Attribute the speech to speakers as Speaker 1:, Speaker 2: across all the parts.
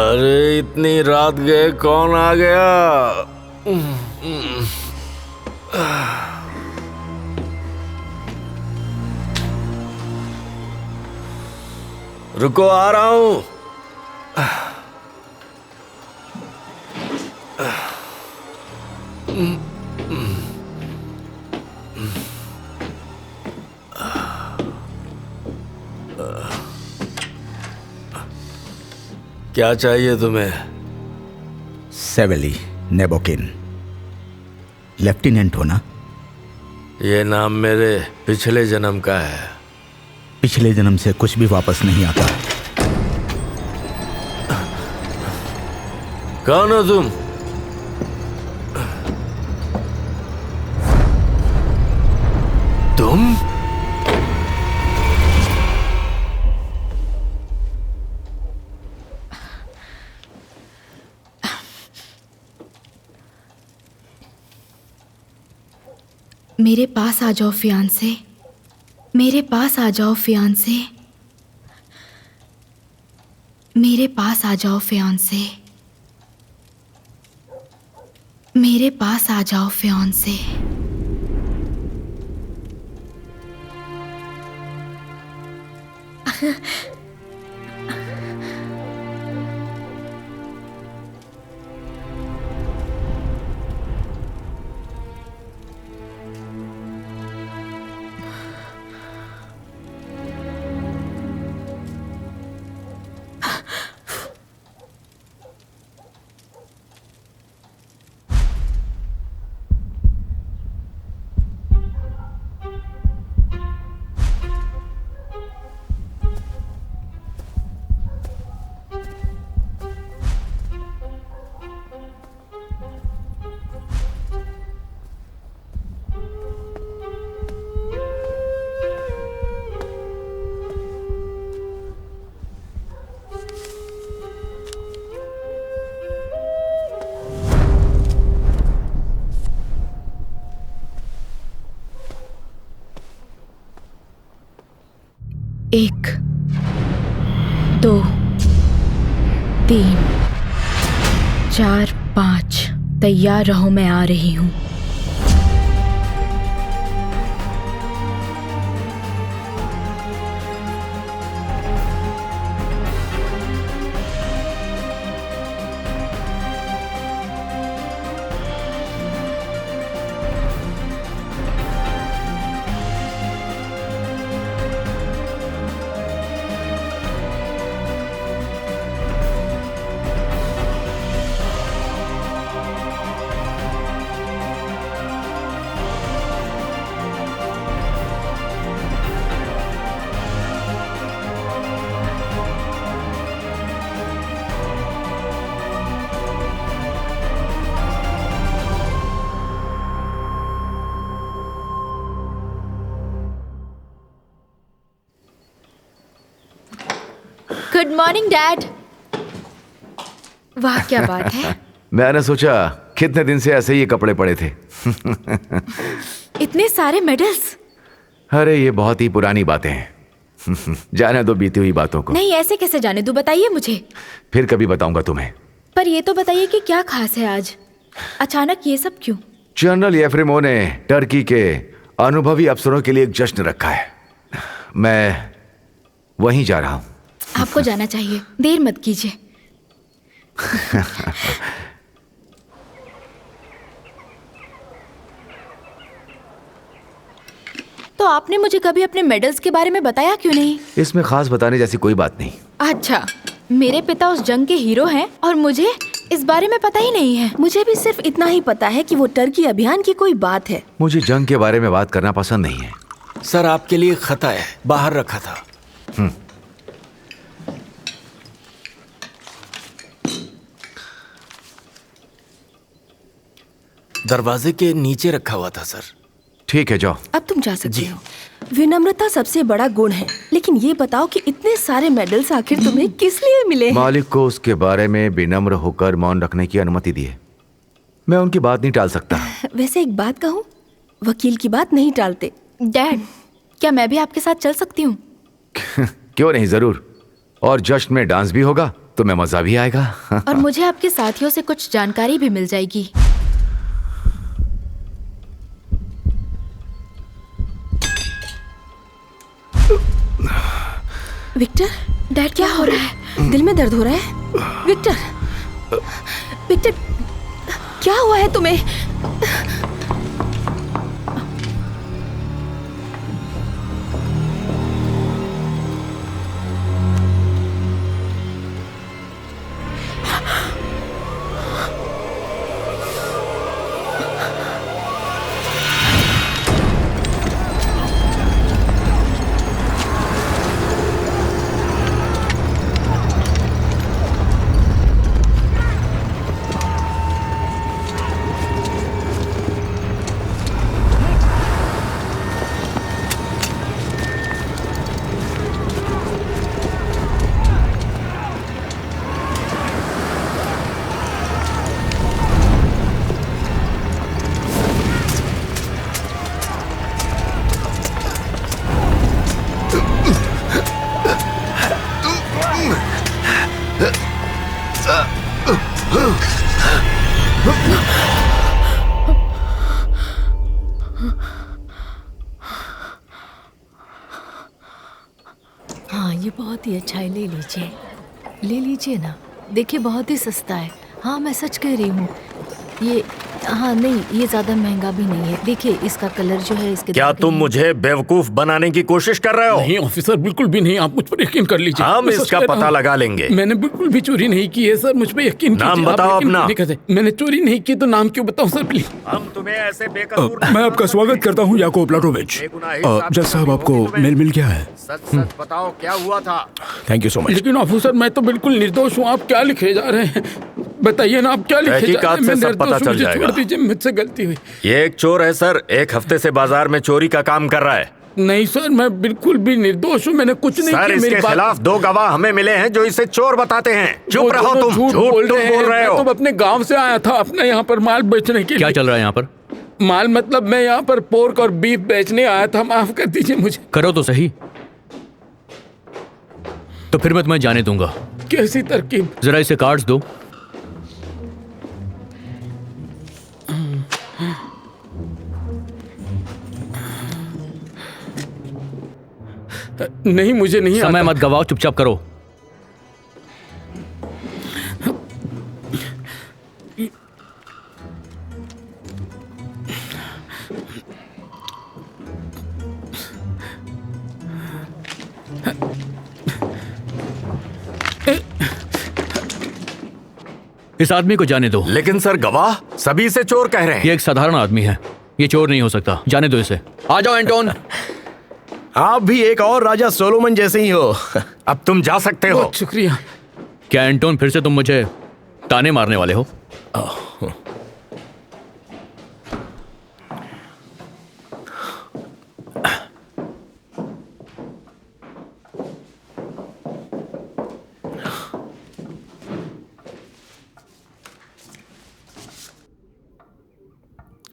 Speaker 1: अरे इतनी रात गए, कौन आ गया? रुको, आ रहा हूं। क्या चाहिए तुम्हें?
Speaker 2: सेवेली नेबोकिन, लेफ्टिनेंट हो ना?
Speaker 1: ये नाम मेरे पिछले जन्म का है।
Speaker 2: पिछले जन्म से कुछ भी वापस नहीं आता।
Speaker 1: कौन हो तुम? तुम?
Speaker 3: मेरे पास आ जाओ फियांसे, मेरे पास आ जाओ फियांसे, मेरे पास आ जाओ फियांसे, मेरे पास आ जाओ फियांसे। एक, दो, तीन, चार, पाँच। तैयार रहो, मैं आ रही हूँ। Good morning dad. वाह क्या बात है।
Speaker 4: मैंने सोचा कितने दिन से ऐसे ही ये कपड़े पड़े थे।
Speaker 3: इतने सारे मेडल्स।
Speaker 4: अरे ये बहुत ही पुरानी बातें हैं। जाने दो बीती हुई बातों को।
Speaker 3: नहीं, ऐसे कैसे जाने दूं, बताइए मुझे।
Speaker 4: फिर कभी बताऊंगा तुम्हें।
Speaker 3: पर ये तो बताइए कि क्या खास है आज, अचानक ये सब क्यों?
Speaker 4: जनरल येफ्रेमो ने टर्की के अनुभवी अफसरों के लिए एक जश्न रखा है। मैं वहीं जा रहा हूं।
Speaker 3: आपको जाना चाहिए, देर मत कीजिए। तो आपने मुझे कभी अपने मेडल्स के बारे में बताया क्यों नहीं?
Speaker 4: इसमें खास बताने जैसी कोई बात नहीं।
Speaker 3: अच्छा, मेरे पिता उस जंग के हीरो हैं और मुझे इस बारे में पता ही नहीं है।
Speaker 5: मुझे भी सिर्फ इतना ही पता है कि वो टर्की अभियान की कोई बात है।
Speaker 4: मुझे जंग के बारे में बात करना पसंद नहीं है।
Speaker 1: सर, आपके लिए खता है, बाहर रखा था। दरवाजे के नीचे रखा हुआ था सर।
Speaker 4: ठीक है, जाओ।
Speaker 5: अब तुम जा सकते हो। विनम्रता सबसे बड़ा गुण है, लेकिन ये बताओ कि इतने सारे मेडल्स आखिर तुम्हें किस लिए मिले हैं?
Speaker 4: मालिक को उसके बारे में विनम्र होकर मौन रखने की अनुमति दी है। मैं उनकी बात नहीं टाल सकता।
Speaker 5: वैसे एक बात कहूँ, वकील की बात नहीं टालते।
Speaker 3: डैड, क्या मैं भी आपके साथ चल सकती हूँ?
Speaker 4: क्यों नहीं, जरूर। और जश्न में डांस भी होगा, तुम्हें मजा भी आएगा।
Speaker 3: और मुझे आपके साथियों से कुछ जानकारी भी मिल जाएगी।
Speaker 5: विक्टर,
Speaker 3: डैड क्या हो रहा है?
Speaker 5: दिल में दर्द हो रहा है? विक्टर, विक्टर, क्या हुआ है तुम्हें?
Speaker 6: हाँ, ये बहुत ही अच्छा है, ले लीजिए ना। देखिए बहुत ही सस्ता है। हाँ, मैं सच कह रही हूँ। ये हाँ नहीं, ये ज्यादा महंगा भी नहीं है। देखिए इसका कलर जो है इसके।
Speaker 1: क्या तुम मुझे बेवकूफ बनाने की कोशिश कर रहे हो?
Speaker 7: नहीं ऑफिसर, बिल्कुल भी नहीं। आप मुझ पर यकीन कर लीजिए।
Speaker 1: हम
Speaker 7: मैं सच
Speaker 1: इसका
Speaker 7: कह रहा
Speaker 1: पता
Speaker 7: हूँ।
Speaker 1: लगा लेंगे।
Speaker 7: मैंने बिल्कुल भी चोरी नहीं की है सर, मुझ पर यकीन कीजिए।
Speaker 1: नाम
Speaker 7: आप
Speaker 1: बताओ
Speaker 7: यकीन
Speaker 1: अपना।
Speaker 7: नहीं करते। मैंने चोरी नहीं की तो नाम क्यों बताऊं सर, प्लीज।
Speaker 1: हम तुम्हें ऐसे बेकसूर
Speaker 8: मैं आपका स्वागत करता हूँ याकूब प्लाटोविच। जज साहब, आपको मेल मिल गया है?
Speaker 1: सच सच बताओ क्या हुआ था?
Speaker 8: Thank you so much.
Speaker 7: लेकिन ऑफिसर मैं तो बिल्कुल निर्दोष हूँ। आप क्या लिखे जा रहे हैं? बताइए ना, आप क्या लिखे जा रहे
Speaker 1: तहकीकात
Speaker 7: हैं?
Speaker 1: से
Speaker 7: मैं
Speaker 1: सब पता
Speaker 7: निर्दोष हूँ,
Speaker 1: चल
Speaker 7: मुझे
Speaker 1: जाएगा।
Speaker 7: छोड़ दीजिए, मुझसे गलती हुई।
Speaker 1: ये एक चोर है सर, एक हफ्ते से बाजार में चोरी का काम कर रहा है।
Speaker 7: नहीं सर, मैं बिल्कुल भी निर्दोष हूँ। मैंने कुछ नहीं
Speaker 1: सर
Speaker 7: किया।
Speaker 1: इसके खिलाफ 2 गवाह हमें मिले हैं जो इसे चोर बताते हैं। चुप रहो तुम, झूठ बोल रहे हो।
Speaker 7: तुम अपने गांव से आया था अपने यहाँ पर माल बेचने के लिए।
Speaker 9: क्या चल रहा है यहाँ पर?
Speaker 7: माल मतलब मैं यहाँ पर पोर्क और बीफ बेचने आया था। माफ कर दीजिए मुझे।
Speaker 9: करो तो सही, तो फिर मैं तुम्हें जाने दूंगा।
Speaker 7: कैसी तरकीब?
Speaker 9: जरा इसे कार्ड्स दो।
Speaker 7: नहीं, मुझे नहीं
Speaker 9: समय
Speaker 7: आता।
Speaker 9: मत गवाओ, चुपचाप करो। इस आदमी को जाने दो।
Speaker 1: लेकिन सर गवाह सभी इसे चोर कह रहे हैं।
Speaker 9: ये एक साधारण आदमी है, ये चोर नहीं हो सकता। जाने दो इसे। आ जाओ एंटोन।
Speaker 8: आप भी एक और राजा सोलोमन जैसे ही हो।
Speaker 1: अब तुम जा सकते हो।
Speaker 7: बहुत शुक्रिया।
Speaker 9: क्या एंटोन, फिर से तुम मुझे ताने मारने वाले हो?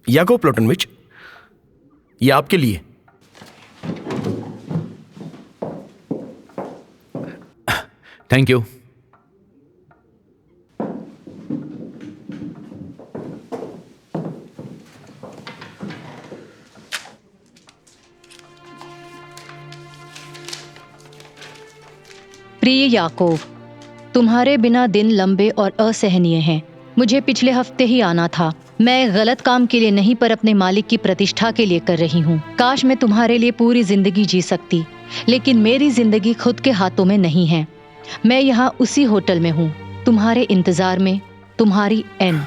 Speaker 8: याकूब प्लाटोविच, ये आपके लिए।
Speaker 9: Thank you.
Speaker 10: प्रिय याकूब, तुम्हारे बिना दिन लंबे और असहनीय हैं। मुझे पिछले हफ्ते ही आना था। मैं गलत काम के लिए नहीं पर अपने मालिक की प्रतिष्ठा के लिए कर रही हूँ। काश मैं तुम्हारे लिए पूरी जिंदगी जी सकती, लेकिन मेरी जिंदगी खुद के हाथों में नहीं है। मैं यहाँ उसी होटल में हूँ, तुम्हारे इंतजार में, तुम्हारी एन।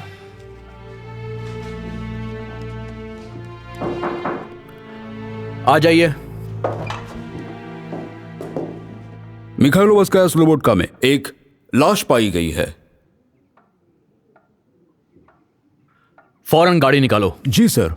Speaker 9: आ जाइए।
Speaker 11: मिखाइलोवस्काया स्लोबोडका में एक लाश पाई गई है।
Speaker 9: फौरन गाड़ी निकालो।
Speaker 11: जी सर।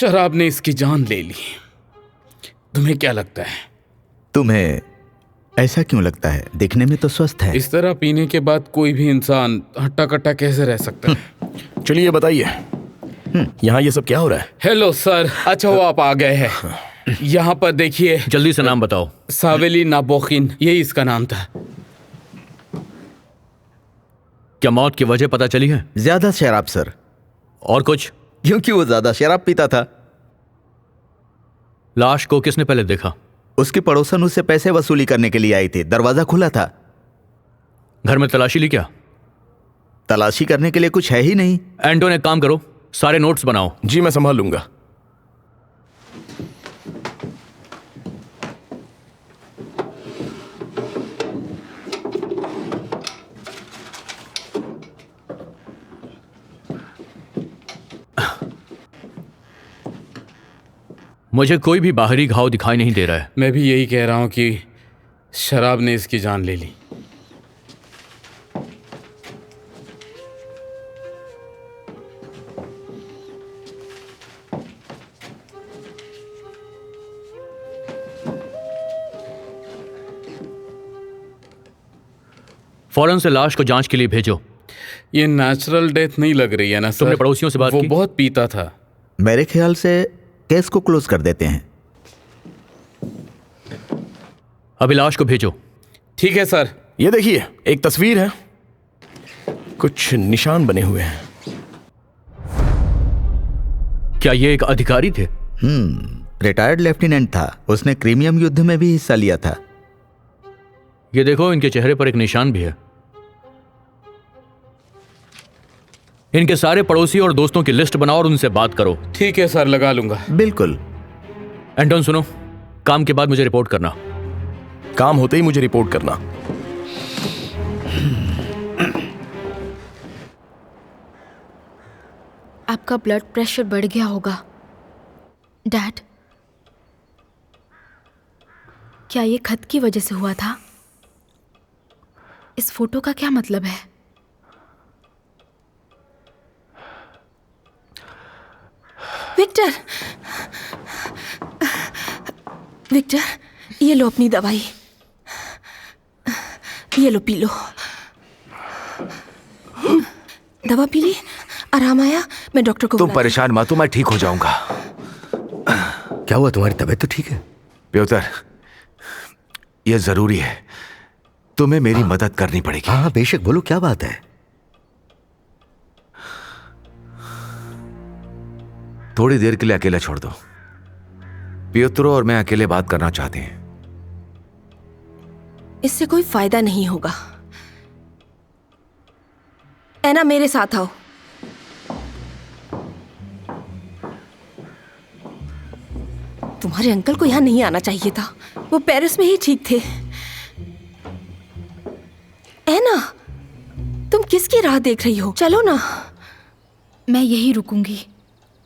Speaker 7: शराब ने इसकी जान ले ली। तुम्हें क्या लगता है?
Speaker 2: तुम्हें ऐसा क्यों लगता है? दिखने में तो स्वस्थ है।
Speaker 7: इस तरह पीने के बाद कोई भी इंसान हट्टा कट्टा कैसे रह सकता है?
Speaker 8: चलिए बताइए, यहाँ ये सब क्या हो रहा है?
Speaker 7: हेलो सर, अच्छा वो आप आ गए हैं। यहाँ पर देखिए।
Speaker 9: जल्दी से नाम बताओ।
Speaker 7: सावेली नाबोकिन, यही इसका नाम था।
Speaker 9: क्या मौत की वजह पता चली है?
Speaker 2: ज्यादा शराब सर।
Speaker 9: और कुछ?
Speaker 2: क्योंकि वो ज्यादा शराब पीता था।
Speaker 9: लाश को किसने पहले देखा?
Speaker 2: उसकी पड़ोसन उससे पैसे वसूली करने के लिए आई थी। दरवाजा खुला था।
Speaker 9: घर में तलाशी ली क्या?
Speaker 2: तलाशी करने के लिए कुछ है ही नहीं।
Speaker 9: एंटोन, एक काम करो, सारे नोट्स बनाओ।
Speaker 8: जी मैं संभाल लूंगा।
Speaker 9: मुझे कोई भी बाहरी घाव दिखाई नहीं दे रहा है।
Speaker 7: मैं भी यही कह रहा हूं कि शराब ने इसकी जान ले ली।
Speaker 9: फौरन से लाश को जांच के लिए भेजो।
Speaker 7: ये नेचुरल डेथ नहीं लग रही है ना सर?
Speaker 9: तुमने पड़ोसियों से बात
Speaker 7: वो
Speaker 9: की?
Speaker 7: बहुत पीता था।
Speaker 2: मेरे ख्याल से केस को क्लोज कर देते हैं।
Speaker 9: अभी लाश को भेजो।
Speaker 7: ठीक है सर।
Speaker 8: ये देखिए, एक तस्वीर है, कुछ निशान बने हुए हैं।
Speaker 9: क्या ये एक अधिकारी थे?
Speaker 2: रिटायर्ड लेफ्टिनेंट था। उसने क्रीमियम युद्ध में भी हिस्सा लिया था।
Speaker 9: ये देखो, इनके चेहरे पर एक निशान भी है। इनके सारे पड़ोसी और दोस्तों की लिस्ट बनाओ और उनसे बात करो।
Speaker 7: ठीक है सर, लगा लूंगा।
Speaker 2: बिल्कुल।
Speaker 9: एंटोन सुनो, काम के बाद मुझे रिपोर्ट करना।
Speaker 8: काम होते ही मुझे रिपोर्ट करना।
Speaker 3: आपका ब्लड प्रेशर बढ़ गया होगा डैड। क्या ये खत की वजह से हुआ था? इस फोटो का क्या मतलब है?
Speaker 5: विक्टर, विक्टर, ये लो अपनी दवाई। ये लो, पी लो। दवा पी ली? आराम आया? मैं डॉक्टर को
Speaker 4: तुम परेशान मत हो, मैं ठीक हो जाऊंगा।
Speaker 1: क्या हुआ? तुम्हारी तबीयत तो ठीक है?
Speaker 4: प्योतर, यह जरूरी है। तुम्हें मेरी मदद करनी पड़ेगी।
Speaker 1: हाँ बेशक, बोलो क्या बात है।
Speaker 4: थोड़ी देर के लिए अकेला छोड़ दो। पियोत्रो और मैं अकेले बात करना चाहते हैं।
Speaker 5: इससे कोई फायदा नहीं होगा। ऐना, मेरे साथ आओ। तुम्हारे अंकल को यहां नहीं आना चाहिए था। वो पेरिस में ही ठीक थे। ऐना, तुम किसकी राह देख रही हो? चलो ना।
Speaker 3: मैं यही रुकूंगी।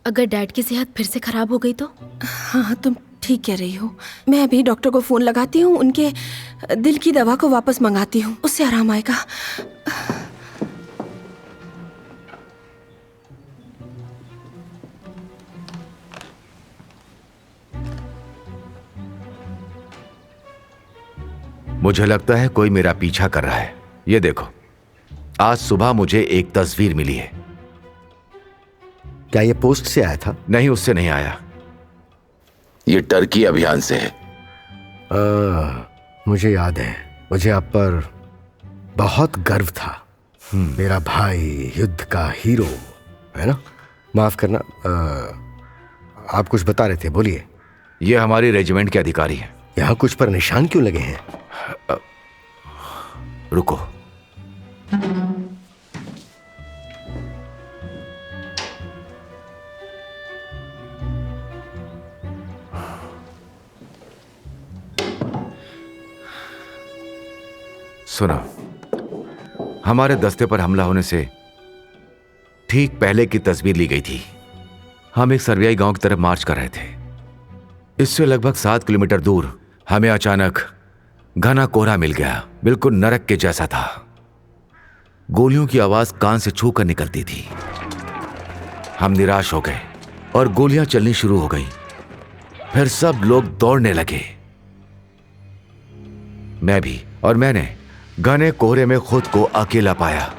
Speaker 3: अगर डैड की सेहत फिर से खराब हो गई तो?
Speaker 5: हाँ, तुम ठीक कह रही हो। मैं अभी डॉक्टर को फोन लगाती हूँ, उनके दिल की दवा को वापस मंगाती हूँ, उससे आराम आएगा।
Speaker 4: मुझे लगता है कोई मेरा पीछा कर रहा है। ये देखो, आज सुबह मुझे एक तस्वीर मिली है।
Speaker 1: क्या ये पोस्ट से आया था?
Speaker 4: नहीं, उससे नहीं आया। ये टर्की अभियान से है।
Speaker 1: मुझे याद है, मुझे आप पर बहुत गर्व था। मेरा भाई युद्ध का हीरो है ना? माफ करना, आप कुछ बता रहे थे, बोलिए।
Speaker 4: ये हमारी रेजिमेंट के अधिकारी हैं।
Speaker 1: यहाँ कुछ पर निशान क्यों लगे हैं?
Speaker 4: रुको। सुनो, हमारे दस्ते पर हमला होने से ठीक पहले की तस्वीर ली गई थी। हम एक सर्बियाई गांव की तरफ मार्च कर रहे थे। इससे लगभग 7 किलोमीटर दूर हमें अचानक घना कोहरा मिल गया। बिल्कुल नरक के जैसा था। गोलियों की आवाज कान से छू कर निकलती थी। हम निराश हो गए। और गोलियां चलनी शुरू हो गई। फिर सब लोग दौड़ने लगे, मैं भी, और मैंने घने कोहरे में खुद को अकेला पाया।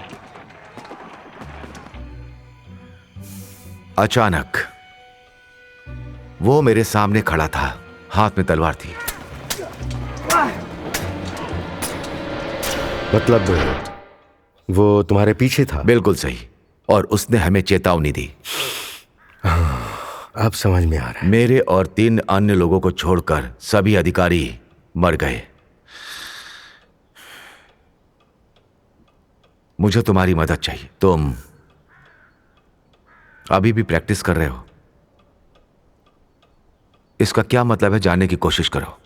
Speaker 4: अचानक वो मेरे सामने खड़ा था, हाथ में तलवार थी।
Speaker 1: मतलब वो तुम्हारे पीछे था?
Speaker 4: बिल्कुल सही, और उसने हमें चेतावनी दी।
Speaker 1: अब समझ में आ रहा है।
Speaker 4: मेरे और 3 अन्य लोगों को छोड़कर सभी अधिकारी मर गए। मुझे तुम्हारी मदद चाहिए। तुम अभी भी प्रैक्टिस कर रहे हो? इसका क्या मतलब है जानने की कोशिश करो।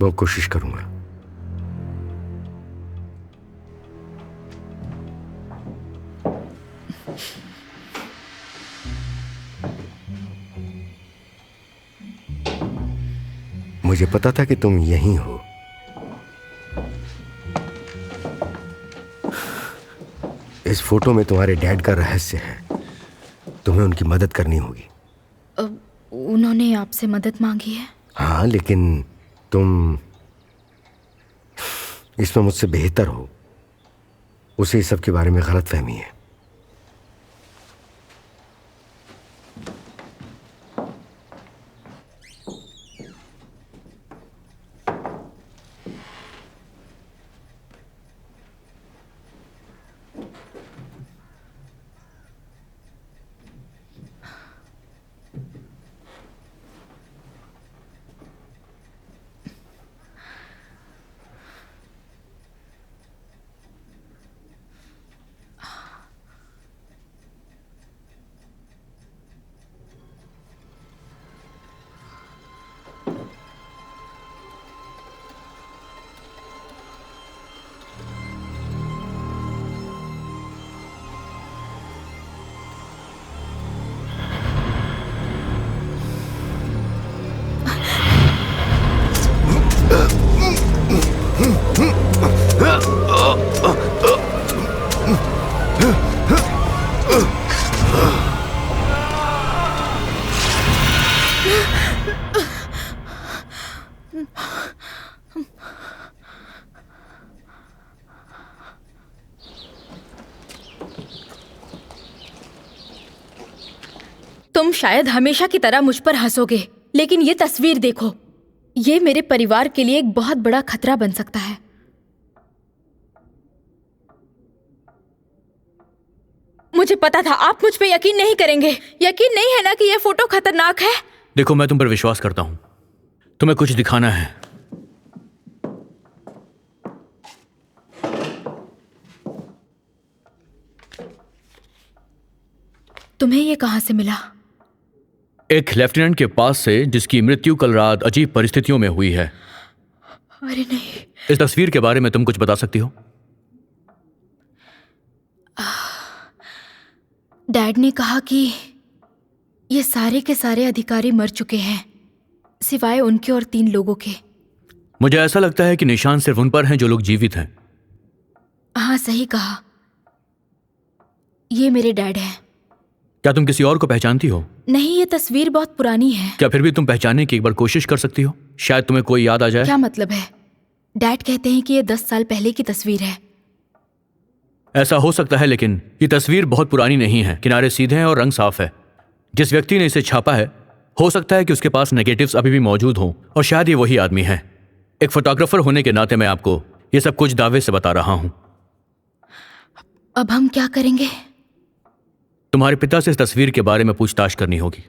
Speaker 1: वो कोशिश करूंगा। मुझे पता था कि तुम यहीं हो। इस फोटो में तुम्हारे डैड का रहस्य है, तुम्हें उनकी मदद करनी होगी।
Speaker 3: उन्होंने आपसे मदद मांगी है?
Speaker 1: हाँ, लेकिन तुम इसमें मुझसे बेहतर हो। उसे इस सब के बारे में गलतफहमी है।
Speaker 3: तुम शायद हमेशा की तरह मुझ पर हंसोगे, लेकिन ये तस्वीर देखो। ये मेरे परिवार के लिए एक बहुत बड़ा खतरा बन सकता है। मुझे पता था आप मुझ पे यकीन नहीं करेंगे। यकीन नहीं है ना कि ये फोटो खतरनाक है?
Speaker 9: देखो, मैं तुम पर विश्वास करता हूं। तुम्हें कुछ दिखाना है।
Speaker 3: तुम्हें ये कहां से मिला?
Speaker 9: एक लेफ्टिनेंट के पास से, जिसकी मृत्यु कल रात अजीब परिस्थितियों में हुई है।
Speaker 3: अरे नहीं।
Speaker 9: इस तस्वीर के बारे में तुम कुछ बता सकती हो?
Speaker 3: डैड ने कहा कि ये सारे के सारे अधिकारी मर चुके हैं, सिवाय उनके और 3 लोगों के।
Speaker 9: मुझे ऐसा लगता है कि निशान सिर्फ उन पर हैं जो लोग जीवित हैं।
Speaker 3: हाँ, सही कहा। ये मेरे डैड हैं।
Speaker 9: क्या तुम किसी और को पहचानती हो?
Speaker 3: नहीं, ये तस्वीर बहुत पुरानी है।
Speaker 9: क्या फिर भी तुम पहचानने की एक बार कोशिश कर सकती हो? शायद तुम्हें कोई याद आ जाए।
Speaker 3: क्या मतलब है? डैड कहते हैं कि ये 10 साल पहले की तस्वीर है।
Speaker 9: ऐसा हो सकता है, लेकिन ये तस्वीर बहुत पुरानी नहीं है। किनारे सीधे हैं और रंग साफ है। जिस व्यक्ति ने इसे छापा है, हो सकता है कि उसके पास नेगेटिव्स अभी भी मौजूद हों, और शायद ये वही आदमी है। एक फोटोग्राफर होने के नाते मैं आपको ये सब कुछ दावे से बता रहा हूं।
Speaker 3: अब हम क्या करेंगे?
Speaker 9: तुम्हारे पिता से इस तस्वीर के बारे में पूछताछ करनी होगी।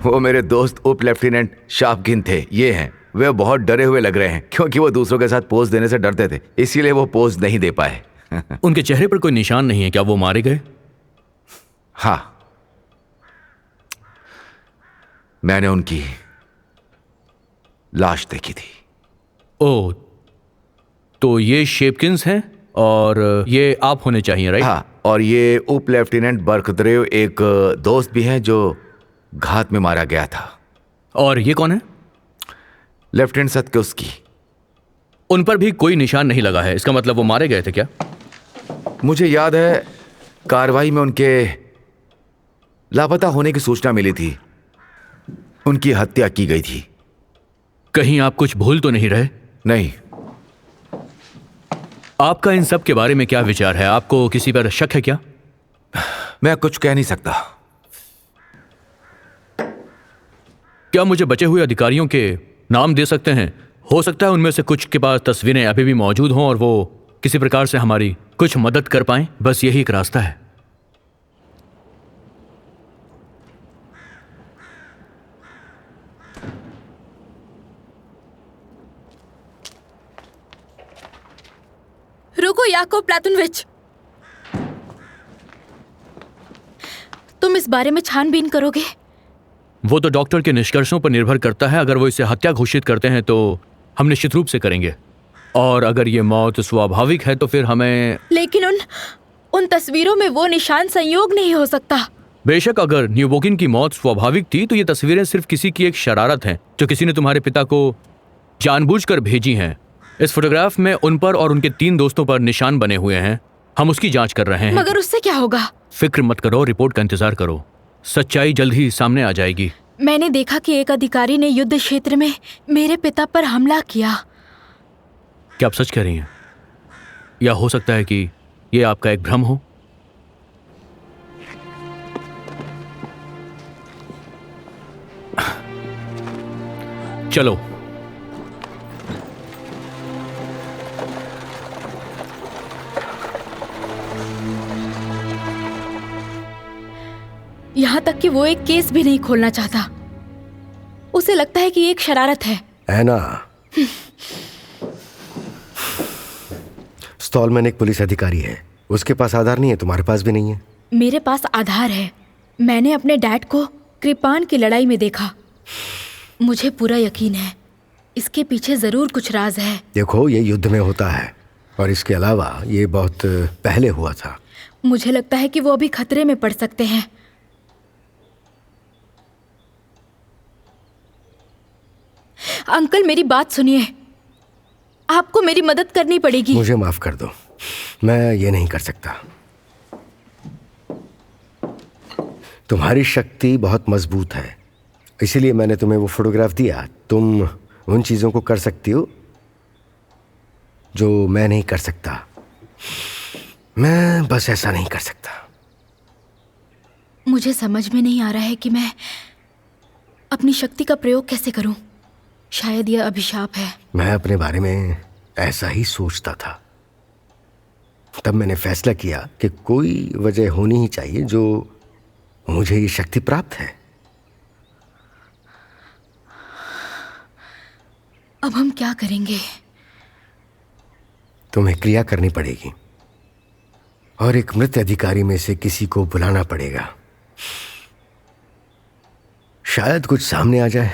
Speaker 4: वो मेरे दोस्त उप लेफ्टिनेंट शापकिन थे। ये हैं। वे बहुत डरे हुए लग रहे हैं, क्योंकि वो दूसरों के साथ पोज देने से डरते थे, इसीलिए वो पोज नहीं दे पाए।
Speaker 9: उनके चेहरे पर कोई निशान नहीं है। क्या वो मारे गए?
Speaker 4: हाँ, मैंने उनकी लाश देखी थी।
Speaker 9: ओह, तो ये शेपकिंस हैं और ये आप होने चाहिए, राइट?
Speaker 4: हाँ, और ये उप लेफ्टिनेंट बर्कद्रेव एक दोस्त भी हैं जो घात में मारा गया था।
Speaker 9: और ये कौन है?
Speaker 4: लेफ्टिनेंट सत्कोस्की।
Speaker 9: उन पर भी कोई निशान नहीं लगा है। इसका मतलब वो मारे गए थे क्या?
Speaker 4: मुझे याद है कार्रवाई में उनके लापता होने की सूचना मिली थी। उनकी हत्या की गई थी।
Speaker 9: कहीं आप कुछ भूल तो नहीं रहे?
Speaker 4: नहीं।
Speaker 9: आपका इन सब के बारे में क्या विचार है? आपको किसी पर शक है क्या?
Speaker 4: मैं कुछ कह नहीं सकता।
Speaker 9: क्या मुझे बचे हुए अधिकारियों के नाम दे सकते हैं? हो सकता है उनमें से कुछ के पास तस्वीरें अभी भी मौजूद हों और वो किसी प्रकार से हमारी कुछ मदद कर पाएं। बस यही एक रास्ता है।
Speaker 3: रुको याकोब प्लातुनविच, तुम इस बारे में छानबीन करोगे?
Speaker 9: वो तो डॉक्टर के निष्कर्षों पर निर्भर करता है। अगर वो इसे हत्या घोषित करते हैं तो हम निश्चित रूप से करेंगे, और अगर ये मौत स्वाभाविक है तो फिर हमें।
Speaker 3: लेकिन उन तस्वीरों में वो निशान संयोग नहीं हो सकता।
Speaker 9: बेशक अगर न्यूबोकिन की मौत स्वाभाविक थी तो ये तस्वीरें सिर्फ किसी की एक शरारत हैं जो किसी ने तुम्हारे पिता को जानबूझकर भेजी हैं। इस फोटोग्राफ में उन पर और उनके 3 दोस्तों पर निशान बने हुए हैं। हम उसकी जांच कर रहे हैं।
Speaker 3: मगर उससे क्या होगा?
Speaker 9: फिक्र मत करो, रिपोर्ट का इंतजार करो। सच्चाई जल्द ही सामने आ जाएगी।
Speaker 3: मैंने देखा कि एक अधिकारी ने युद्ध क्षेत्र में मेरे पिता पर हमला किया।
Speaker 9: क्या आप सच कह रही हैं? या हो सकता है कि यह आपका एक भ्रम हो? चलो।
Speaker 3: यहाँ तक कि वो एक केस भी नहीं खोलना चाहता। उसे लगता है कि ये एक शरारत है।
Speaker 1: ऐना, स्टॉलमैन एक पुलिस अधिकारी है। उसके पास आधार नहीं है, तुम्हारे पास भी नहीं है।
Speaker 3: मेरे पास आधार है। मैंने अपने डैड को कृपान की लड़ाई में देखा। मुझे पूरा यकीन है इसके पीछे जरूर कुछ राज है।
Speaker 1: देखो, ये युद्ध में होता है और इसके अलावा ये बहुत पहले हुआ था।
Speaker 3: मुझे लगता है कि वो अभी खतरे में पड़ सकते हैं। अंकल, मेरी बात सुनिए। आपको मेरी मदद करनी पड़ेगी।
Speaker 1: मुझे माफ कर दो, मैं ये नहीं कर सकता। तुम्हारी शक्ति बहुत मजबूत है, इसीलिए मैंने तुम्हें वो फोटोग्राफ दिया। तुम उन चीज़ों को कर सकती हो जो मैं नहीं कर सकता। मैं बस ऐसा नहीं कर सकता।
Speaker 3: मुझे समझ में नहीं आ रहा है कि मैं अपनी शक्ति का प्रयोग कैसे करूं। शायद यह अभिशाप है।
Speaker 1: मैं अपने बारे में ऐसा ही सोचता था। तब मैंने फैसला किया कि कोई वजह होनी ही चाहिए जो मुझे ये शक्ति प्राप्त है।
Speaker 3: अब हम क्या करेंगे?
Speaker 1: तुम्हें क्रिया करनी पड़ेगी और एक मृत अधिकारी में से किसी को बुलाना पड़ेगा। शायद कुछ सामने आ जाए।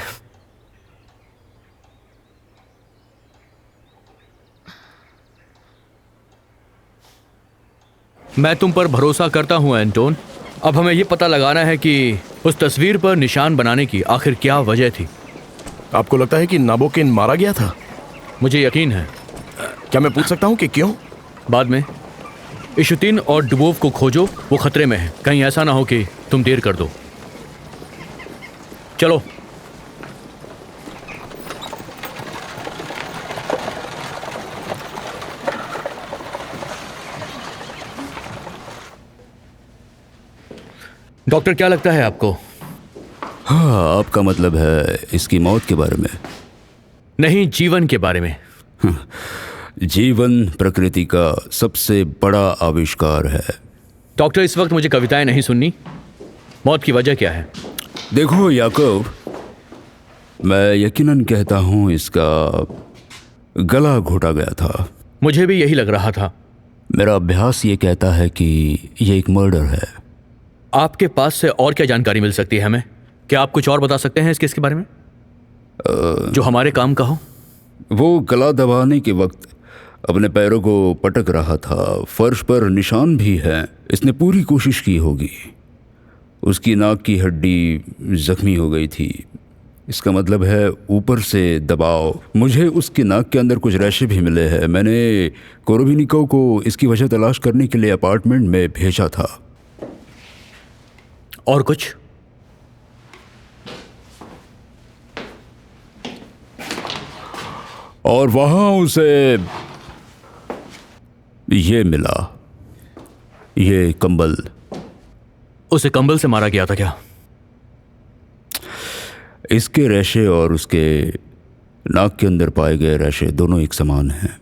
Speaker 9: मैं तुम पर भरोसा करता हूं एंटोन। अब हमें यह पता लगाना है कि उस तस्वीर पर निशान बनाने की आखिर क्या वजह थी।
Speaker 8: आपको लगता है कि नाबोकिन मारा गया था?
Speaker 9: मुझे यकीन है।
Speaker 8: क्या मैं पूछ सकता हूं कि क्यों?
Speaker 9: बाद में। इशुतीन और डुबोव को खोजो, वो खतरे में है। कहीं ऐसा ना हो कि तुम देर कर दो। चलो। डॉक्टर, क्या लगता है आपको?
Speaker 11: हाँ, आपका मतलब है इसकी मौत के बारे में?
Speaker 9: नहीं, जीवन के बारे में।
Speaker 11: जीवन प्रकृति का सबसे बड़ा आविष्कार है।
Speaker 9: डॉक्टर, इस वक्त मुझे कविताएं नहीं सुननी। मौत की वजह क्या है?
Speaker 11: देखो याकूब, मैं यकीनन कहता हूं इसका गला घोटा गया था।
Speaker 9: मुझे भी यही लग रहा था।
Speaker 11: मेरा अभ्यास ये कहता है कि ये एक मर्डर है।
Speaker 9: आपके पास से और क्या जानकारी मिल सकती है हमें? क्या आप कुछ और बता सकते हैं इस केस के बारे में जो हमारे काम का हो?
Speaker 11: वो गला दबाने के वक्त अपने पैरों को पटक रहा था। फर्श पर निशान भी हैं। इसने पूरी कोशिश की होगी। उसकी नाक की हड्डी जख्मी हो गई थी। इसका मतलब है ऊपर से दबाव। मुझे उसकी नाक के अंदर कुछ रैशे भी मिले हैं। मैंने कोरोबिनिको को इसकी वजह तलाश करने के लिए अपार्टमेंट में भेजा था।
Speaker 9: और कुछ?
Speaker 11: और वहां उसे ये मिला, ये कंबल।
Speaker 9: उसे कंबल से मारा गया था क्या?
Speaker 11: इसके रेशे और उसके नाक के अंदर पाए गए रेशे दोनों एक समान हैं।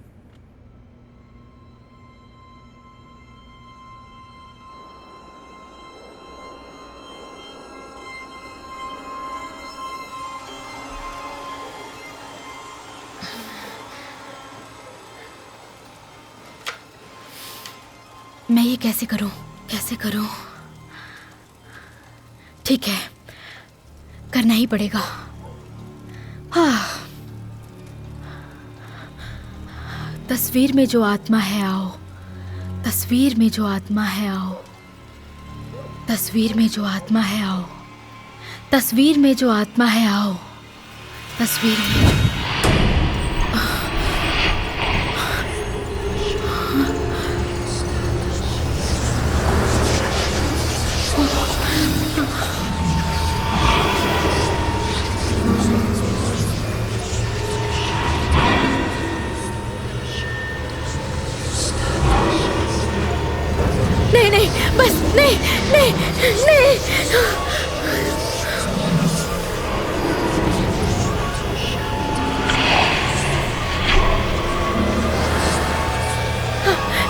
Speaker 3: मैं ये कैसे करूं? कैसे करूं? ठीक है, करना ही पड़ेगा। हाँ। तस्वीर में जो आत्मा है आओ, तस्वीर में जो आत्मा है आओ, तस्वीर में जो आत्मा है आओ, तस्वीर में जो आत्मा है आओ, तस्वीर में। नहीं नहीं, बस नहीं नहीं नहीं।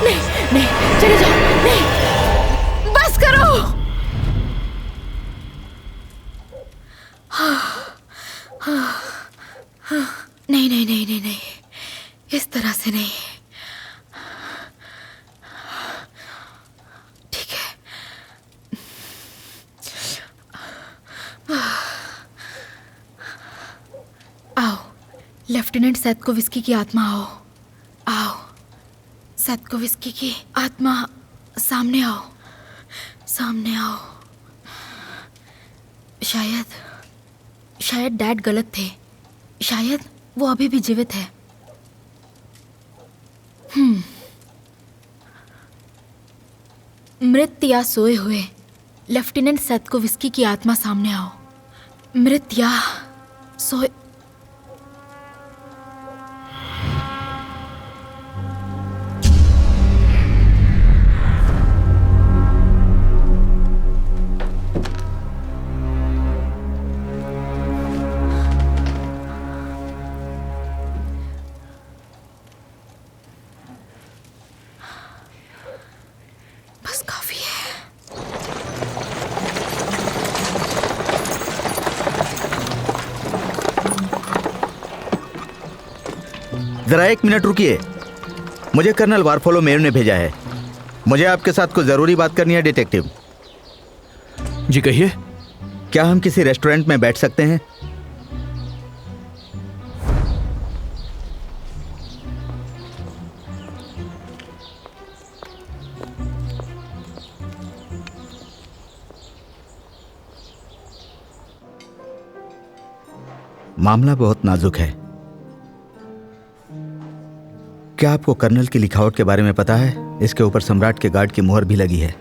Speaker 3: नहीं नहीं, चले जाओ। नहीं, बस करो। नहीं नहीं नहीं नहीं नहीं, इस तरह से नहीं। आओ, लेफ्टिनेंट सैतकोविस्की की आत्मा आओ। आओ, सैतकोविस्की की आत्मा सामने आओ, सामने आओ। शायद डैड गलत थे। शायद वो अभी भी जीवित है। मृत या सोए हुए लेफ्टिनेंट सैतकोविस्की की आत्मा सामने आओ। मृत या सोए। बस काफी है।
Speaker 2: जरा 1 मिनट रुकिए। मुझे कर्नल वारफोलो मेयर ने भेजा है। मुझे आपके साथ कुछ जरूरी बात करनी है डिटेक्टिव।
Speaker 9: जी कहिए।
Speaker 2: क्या हम किसी रेस्टोरेंट में बैठ सकते हैं? मामला बहुत नाजुक है। क्या आपको कर्नल की लिखावट के बारे में पता है? इसके ऊपर सम्राट के गार्ड की मुहर भी लगी है।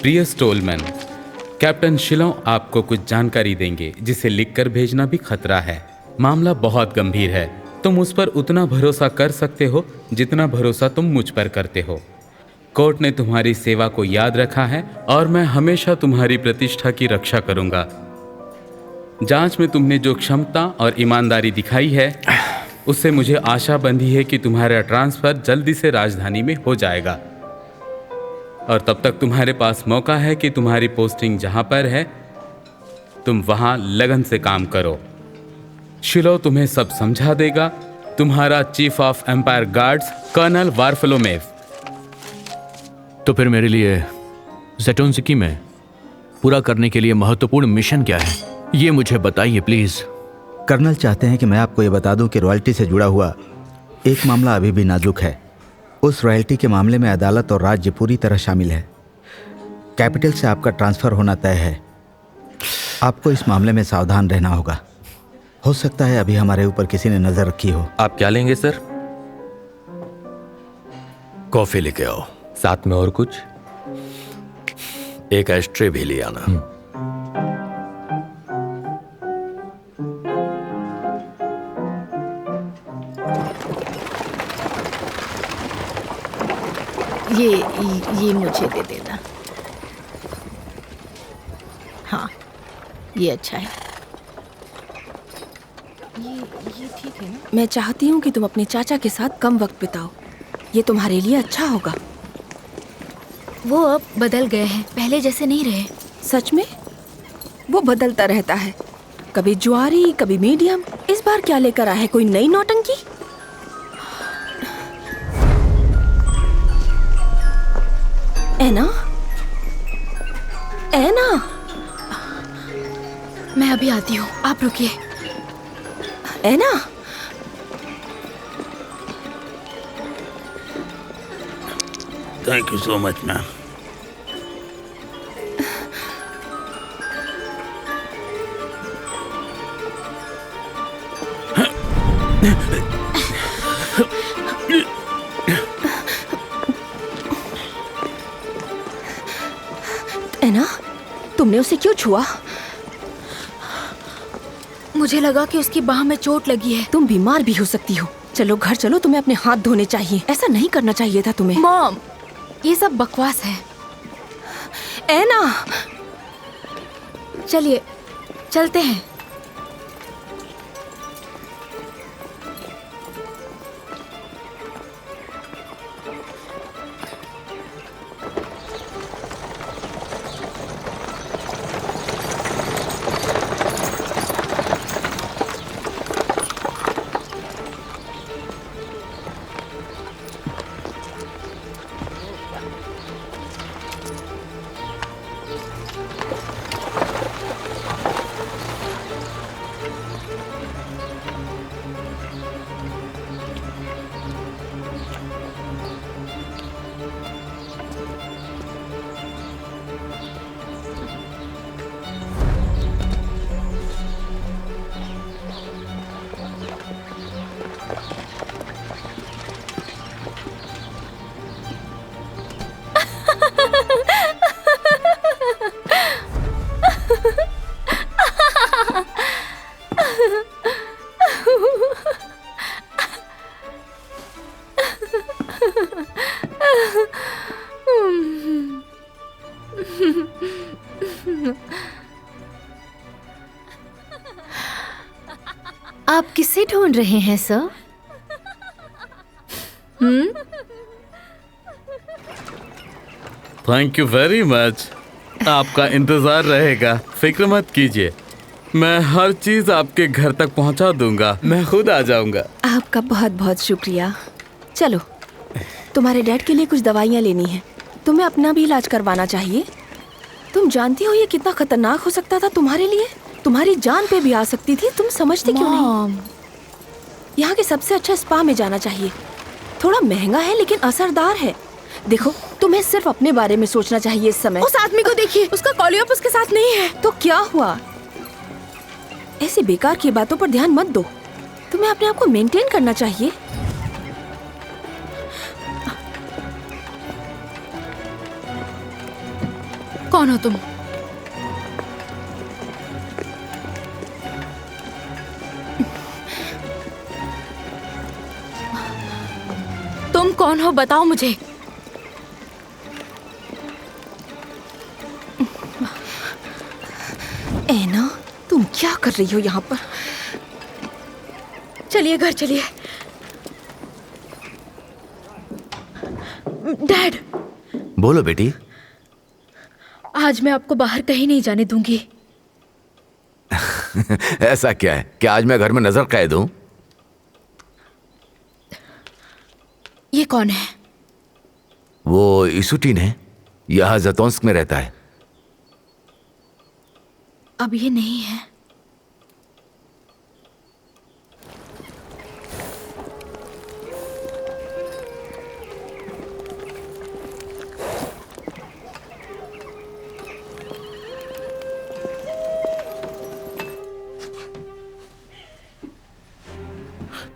Speaker 12: प्रिय स्टोलमैन, कैप्टन शिलों आपको कुछ जानकारी देंगे जिसे लिखकर भेजना भी खतरा है। मामला बहुत गंभीर है। तुम उस पर उतना भरोसा कर सकते हो जितना भरोसा तुम मुझ पर करते हो। कोर्ट ने तुम्हारी सेवा को याद रखा है और मैं हमेशा तुम्हारी प्रतिष्ठा की रक्षा करूंगा। जांच में तुमने जो क्षमता और ईमानदारी दिखाई है उससे मुझे आशा बंधी है कि तुम्हारा ट्रांसफर जल्दी से राजधानी में हो जाएगा और तब तक तुम्हारे पास मौका है कि तुम्हारी पोस्टिंग जहां पर है तुम वहां लगन से काम करो। शिलो तुम्हें सब समझा देगा। तुम्हारा chief of empire guards colonel Varfolomeev.
Speaker 9: तो फिर मेरे लिए ज़ेटोनस्की में पूरा करने के लिए महत्वपूर्ण मिशन क्या है, ये मुझे बताइए प्लीज।
Speaker 2: कर्नल चाहते हैं कि मैं आपको ये बता दूं कि रॉयल्टी से जुड़ा हुआ एक मामला अभी भी नाजुक है। उस रॉयल्टी के मामले में अदालत और राज्य पूरी तरह शामिल है। कैपिटल से आपका ट्रांसफ़र होना तय है। आपको इस मामले में सावधान रहना होगा। हो सकता है अभी हमारे ऊपर किसी ने नज़र रखी हो।
Speaker 13: आप क्या लेंगे सर?
Speaker 14: कॉफी लेके आओ।
Speaker 13: साथ में और कुछ?
Speaker 14: एक एस्ट्रे भी ले आना।
Speaker 6: ये मुझे दे देना। हाँ, ये अच्छा है। ये ठीक है ना?
Speaker 5: मैं चाहती हूँ कि तुम अपने चाचा के साथ कम वक्त बिताओ। ये तुम्हारे लिए अच्छा होगा।
Speaker 3: वो अब बदल गए हैं, पहले जैसे नहीं रहे।
Speaker 5: सच में? वो बदलता रहता है, कभी ज्वारी कभी मीडियम। इस बार क्या लेकर आया है? कोई नई नौटंकी? ऐना, ऐना,
Speaker 3: मैं अभी आती हूँ, आप रुकिए।
Speaker 5: Anna,
Speaker 15: thank you so much ma'am.
Speaker 5: Anna, तुमने उसे क्यों छुआ?
Speaker 3: मुझे लगा कि उसकी बाह में चोट लगी है।
Speaker 5: तुम बीमार भी हो सकती हो। चलो घर चलो, तुम्हें अपने हाथ धोने चाहिए। ऐसा नहीं करना चाहिए था तुम्हें।
Speaker 3: मॉम, ये सब बकवास है।
Speaker 5: ऐना,
Speaker 3: चलिए चलते हैं।
Speaker 6: आप किसे ढूंढ रहे हैं sir?
Speaker 12: Thank you very much. आपका इंतजार रहेगा, फिक्र मत कीजिए। मैं हर चीज आपके घर तक पहुंचा दूंगा। मैं खुद आ जाऊंगा।
Speaker 5: आपका बहुत बहुत शुक्रिया। चलो, तुम्हारे डैड के लिए कुछ दवाइयाँ लेनी है। तुम्हें अपना भी इलाज करवाना चाहिए। तुम जानती हो ये कितना खतरनाक हो सकता था तुम्हारे लिए। तुम्हारी जान पे भी आ सकती थी। तुम समझती क्यों नहीं? यहाँ के सबसे अच्छा स्पा में जाना चाहिए। थोड़ा महंगा है लेकिन असरदार है। देखो, तुम्हें सिर्फ अपने बारे में सोचना चाहिए इस समय।
Speaker 3: उस आदमी को देखिए, उसका कॉलियोप उसके साथ नहीं है।
Speaker 5: तो क्या हुआ? ऐसी बेकार की बातों पर ध्यान मत दो। तुम्हें अपने आप को मेंटेन करना चाहिए।
Speaker 3: कौन हो तुम? तुम कौन हो, बताओ मुझे।
Speaker 5: ऐना, तुम क्या कर रही हो यहाँ पर?
Speaker 3: चलिए घर चलिए। डैड,
Speaker 4: बोलो बेटी।
Speaker 3: आज मैं आपको बाहर कहीं नहीं जाने दूंगी।
Speaker 4: ऐसा क्या है? क्या आज मैं घर में नजर कैद हूं?
Speaker 3: ये कौन है?
Speaker 4: वो इसुटीन है, यहां जतोंस्क में रहता है।
Speaker 3: अब ये नहीं है।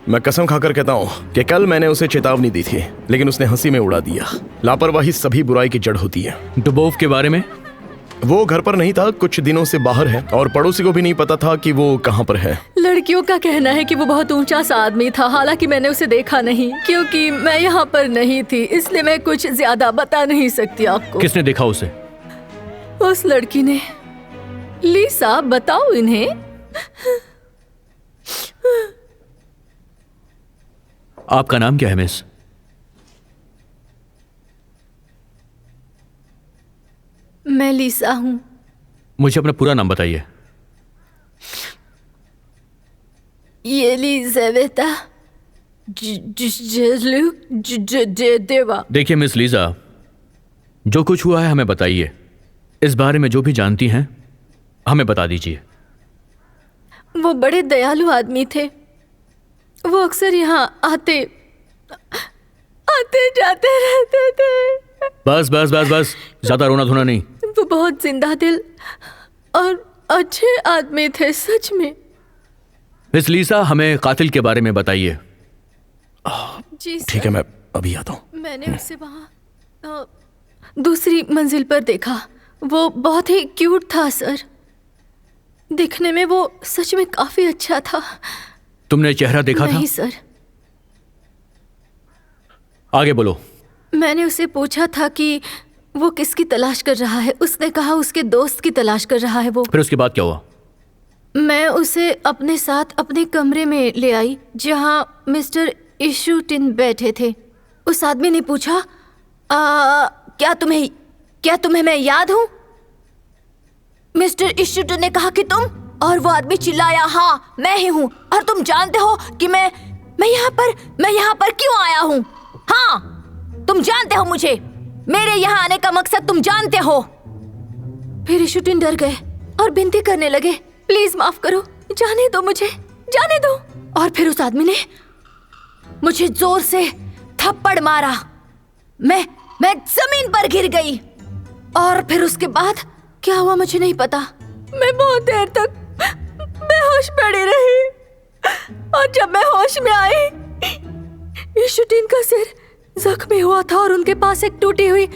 Speaker 16: मैं कसम खाकर कहता हूँ कि कल मैंने उसे चेतावनी दी थी, लेकिन उसने हंसी में उड़ा दिया। लापरवाही सभी बुराई की जड़ होती है।
Speaker 9: डुबोव के बारे में?
Speaker 16: वो घर पर नहीं था, कुछ दिनों से बाहर है और पड़ोसी को भी नहीं पता था कि वो कहाँ पर है।
Speaker 6: लड़कियों का कहना है कि वो बहुत ऊंचा सा आदमी था, हालांकि मैंने उसे देखा नहीं क्योंकि मैं यहाँ पर नहीं थी, इसलिए मैं कुछ ज्यादा बता नहीं सकती आपको।
Speaker 9: किसने देखा उसे?
Speaker 6: उस लड़की ने। लीसा, बताओ इन्हें।
Speaker 9: आपका नाम क्या है मिस?
Speaker 6: मैं लीसा हूँ।
Speaker 9: मुझे अपना पूरा नाम बताइए।
Speaker 6: येलिज़ावेता देवा।
Speaker 9: देखिए मिस लीजा, जो कुछ हुआ है हमें बताइए। इस बारे में जो भी जानती हैं हमें बता दीजिए।
Speaker 6: वो बड़े दयालु आदमी थे। वो अक्सर यहाँ आते जाते रहते थे।
Speaker 9: बस बस बस बस, ज्यादा रोना धोना नहीं।
Speaker 6: वो बहुत जिंदा दिल और अच्छे आदमी थे, सच में।
Speaker 9: मिस लीसा, हमें कातिल के बारे में बताइए।
Speaker 6: जी सर।
Speaker 16: ठीक है, मैं अभी आता हूँ।
Speaker 6: मैंने उसे वहाँ दूसरी मंजिल पर देखा। वो बहुत ही क्यूट था सर। दिखने में वो सच में काफी अच्छा था।
Speaker 9: तुमने चेहरा देखा था?
Speaker 6: नहीं सर।
Speaker 9: आगे बोलो।
Speaker 6: मैंने उसे पूछा था कि वो किसकी तलाश कर रहा है। उसने कहा उसके दोस्त की तलाश कर रहा है वो।
Speaker 9: फिर उसके बाद क्या हुआ?
Speaker 6: मैं उसे अपने साथ अपने कमरे में ले आई जहाँ मिस्टर इशूटिन बैठे थे। उस आदमी ने पूछा, क्या तुम्हें मैं याद हूँ? मिस्टर इशूटिन ने कहा कि तुम, और वो आदमी चिल्लाया, हाँ मैं ही हूँ। और तुम जानते हो कि मैं यहाँ पर क्यों आया हूँ? हाँ, तुम जानते हो मुझे, मेरे यहाँ आने का मकसद तुम जानते हो। फिर इशूटिन डर गए और विनती करने लगे, प्लीज माफ करो, जाने दो मुझे, जाने दो। और फिर उस आदमी ने मुझे जोर से थप्पड़ मारा। मैं जमीन पर गिर गई। और फिर उसके बाद क्या हुआ मुझे नहीं पता। मैं बहुत देर तक बेहोश पड़ी रही और जब मैं होश में आई, इशूटिन का सिर जख्मी हुआ था और उनके पास एक टूटी हुई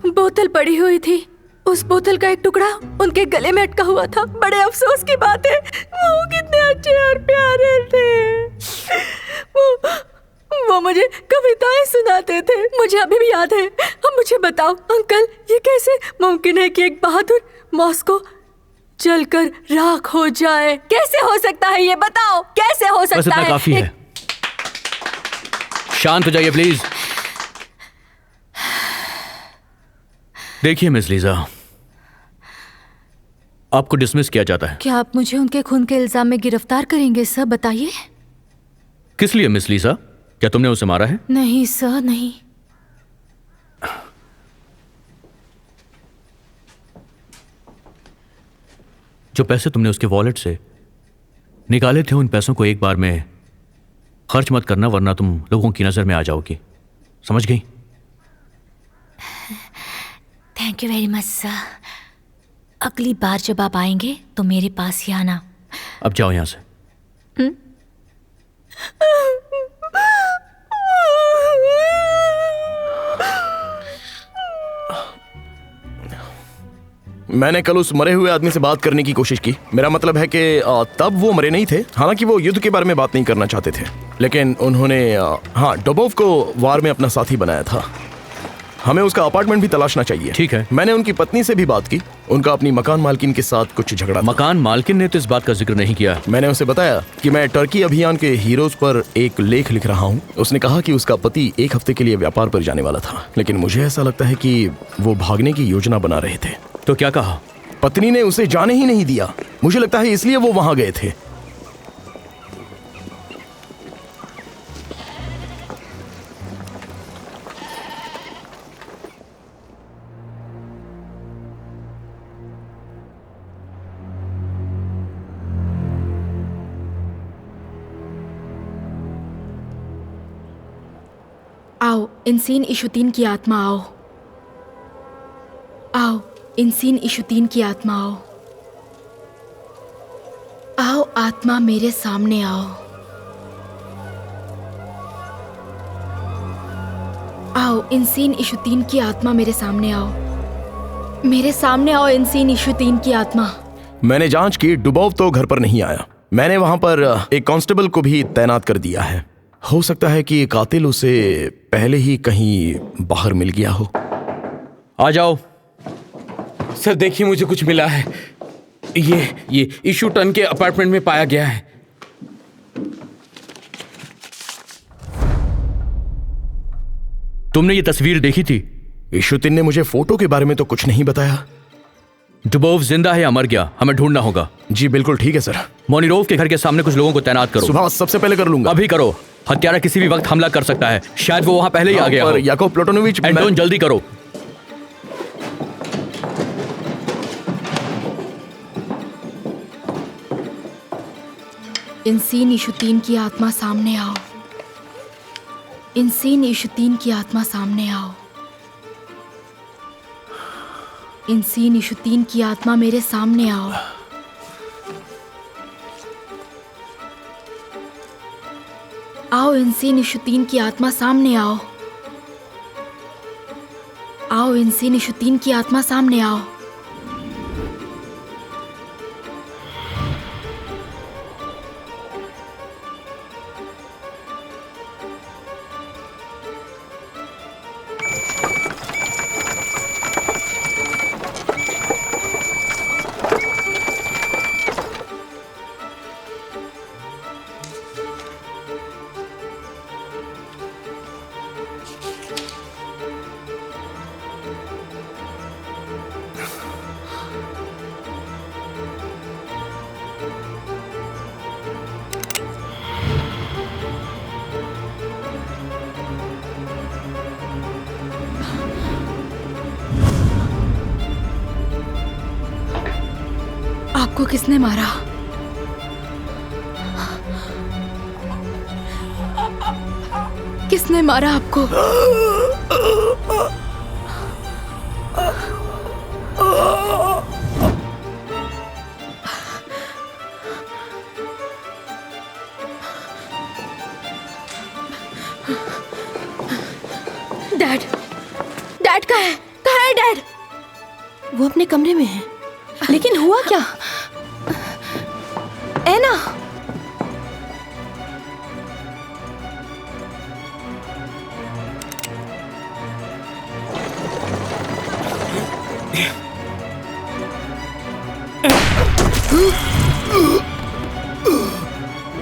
Speaker 6: बोतल पड़ी हुई थी। उस बोतल का एक टुकड़ा उनके गले में अटका हुआ था। बड़े अफसोस की बात है, वो कितने अच्छे और प्यारे थे। वो मुझे कविताएं सुनाते थे, मुझे अभी भी याद है। अब मुझे बताओ अंकल, ये कैसे मुमकिन है कि एक बहादुर मॉस्को जलकर राख हो जाए? कैसे हो सकता है ये बताओ, कैसे हो सकता है?
Speaker 9: काफी है। शांत हो जाइए प्लीज। देखिए मिस लीजा, आपको डिसमिस किया जाता है।
Speaker 6: क्या आप मुझे उनके खून के इल्जाम में गिरफ्तार करेंगे सर? बताइए।
Speaker 9: किस लिए मिस लीजा? क्या तुमने उसे मारा है?
Speaker 6: नहीं सर, नहीं।
Speaker 9: जो पैसे तुमने उसके वॉलेट से निकाले थे, उन पैसों को एक बार में खर्च मत करना, वरना तुम लोगों की नजर में आ जाओगी। समझ गई?
Speaker 3: Thank you very much sir. अगली बार जब आप आएंगे तो मेरे पास ही आना।
Speaker 9: अब जाओ यहां से।
Speaker 16: मैंने कल उस मरे हुए आदमी से बात करने की कोशिश की। मेरा मतलब है कि तब वो मरे नहीं थे। हालांकि वो युद्ध के बारे में बात नहीं करना चाहते थे, लेकिन उन्होंने डोबोव को वार में अपना साथी बनाया था। हमें उसका अपार्टमेंट भी तलाशना चाहिए।
Speaker 9: ठीक है।
Speaker 16: मैंने उनकी पत्नी से भी बात की। उनका अपनी मकान मालकिन के साथ कुछ झगड़ा था।
Speaker 9: मकान मालकिन ने तो इस बात का जिक्र नहीं किया।
Speaker 16: मैंने उसे बताया कि मैं टर्की अभियान के हीरोज पर एक लेख लिख रहा हूँ। उसने कहा कि उसका पति एक हफ्ते के लिए व्यापार पर जाने वाला था, लेकिन मुझे ऐसा लगता है कि वो भागने की योजना बना रहे थे।
Speaker 9: तो क्या कहा?
Speaker 16: पत्नी ने उसे जाने ही नहीं दिया। मुझे लगता है इसलिए वो वहां गए थे।
Speaker 3: आओ इंसीन इशुतीन की आत्मा आओ। आओ इंसीन इशुतीन की आत्मा आओ। आओ आत्मा मेरे सामने आओ। आओ इंसीन इशुद्दीन की आत्मा मेरे सामने आओ, मेरे सामने आओ इंसीन इशुद्दीन की आत्मा।
Speaker 16: मैंने जांच की, डुबोव तो घर पर नहीं आया। मैंने वहां पर एक कांस्टेबल को भी तैनात कर दिया है। हो सकता है कि कातिल उसे पहले ही कहीं बाहर मिल गया हो।
Speaker 9: आ जाओ।
Speaker 12: सर देखिए, मुझे कुछ मिला है। ये इशूटन के अपार्टमेंट में पाया गया है।
Speaker 9: तुमने ये तस्वीर देखी थी?
Speaker 16: इशुद्दीन ने मुझे फोटो के बारे में तो कुछ नहीं बताया।
Speaker 9: डुबोव जिंदा है या मर गया, हमें ढूंढना होगा।
Speaker 16: जी बिल्कुल ठीक है सर।
Speaker 9: मोनिरोव के घर के सामने कुछ लोगों को तैनात करो।
Speaker 16: सुबह सबसे पहले कर लूंगा।
Speaker 9: अभी करो। हत्यारा किसी भी वक्त हमला कर सकता है, शायद वो वहां पहले ही आ गया हो।
Speaker 16: याकोव प्लूटोनोविच,
Speaker 9: एंटोन जल्दी करो।
Speaker 3: इंसीन इशुद्दीन की आत्मा सामने आओ, इंसीन इशुद्दीन की आत्मा सामने आओ, इंसीन इशुद्दीन की आत्मा मेरे सामने आओ। आओ इंसीन इशुद्दीन की आत्मा सामने आओ, आओ इंसीन इशुद्दीन की आत्मा सामने आओ। आपको किसने मारा? किसने मारा आपको? डैड, डैड कहाँ है? कहाँ है डैड?
Speaker 5: वो अपने कमरे में है। लेकिन हुआ क्या? एना,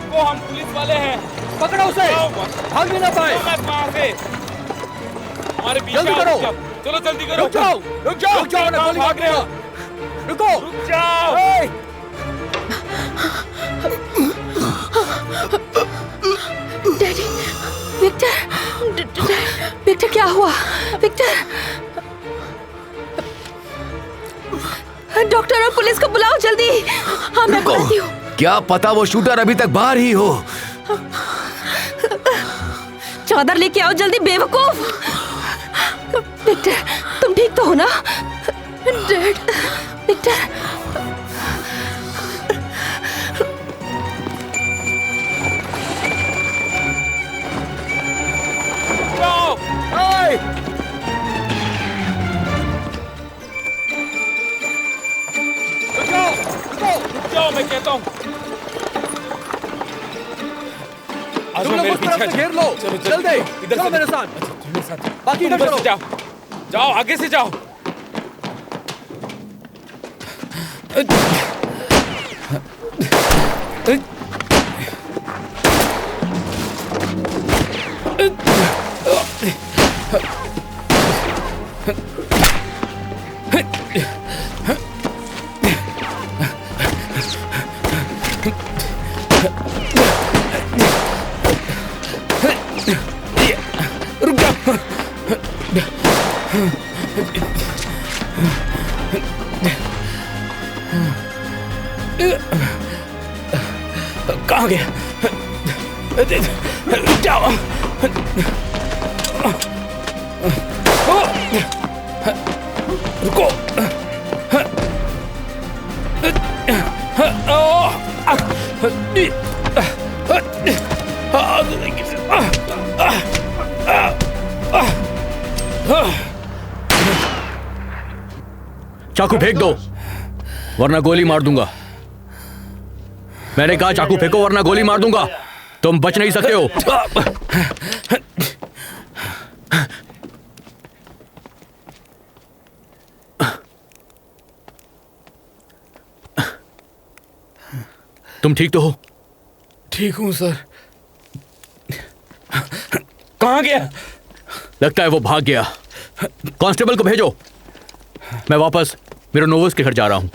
Speaker 17: वो हम पुलिस वाले हैं, पकड़ो उसे, भाग भी ना पाए। हमारे पीछे
Speaker 9: जल्दी करो,
Speaker 17: चलो जल्दी करो।
Speaker 9: रुक जाओ, रुक जाओ, रुक जाओ, गोली मार रहे हो। रुको,
Speaker 17: रुक जाओ।
Speaker 5: डैडी, विक्टर, विक्टर क्या हुआ? विक्टर, डॉक्टर और पुलिस को बुलाओ जल्दी। हाँ मैं बुलाती हूँ।
Speaker 4: क्या पता वो शूटर अभी तक बाहर ही हो।
Speaker 5: चादर लेके आओ जल्दी, बेवकूफ। विक्टर, तुम ठीक तो हो ना? डैड, विक्टर,
Speaker 17: रुक जाओ, मैं कहता हूँ।
Speaker 9: तुम लोग उस तरफ से घेर लो। जल्दी, चलो मेरे साथ। बाकी इधर
Speaker 17: से जाओ, जाओ आगे से जाओ।
Speaker 12: कहाँ गया? जाओ। रुको।
Speaker 9: चाकू फेंक दो वरना गोली मार दूंगा। मैंने कहा चाकू फेंको वरना गोली मार दूंगा। तुम बच नहीं सकते हो। तुम ठीक तो हो?
Speaker 7: ठीक हूं सर। कहां गया?
Speaker 9: लगता है वो भाग गया। कांस्टेबल को भेजो। मैं वापस मिरोनोवस के घर जा रहा हूं।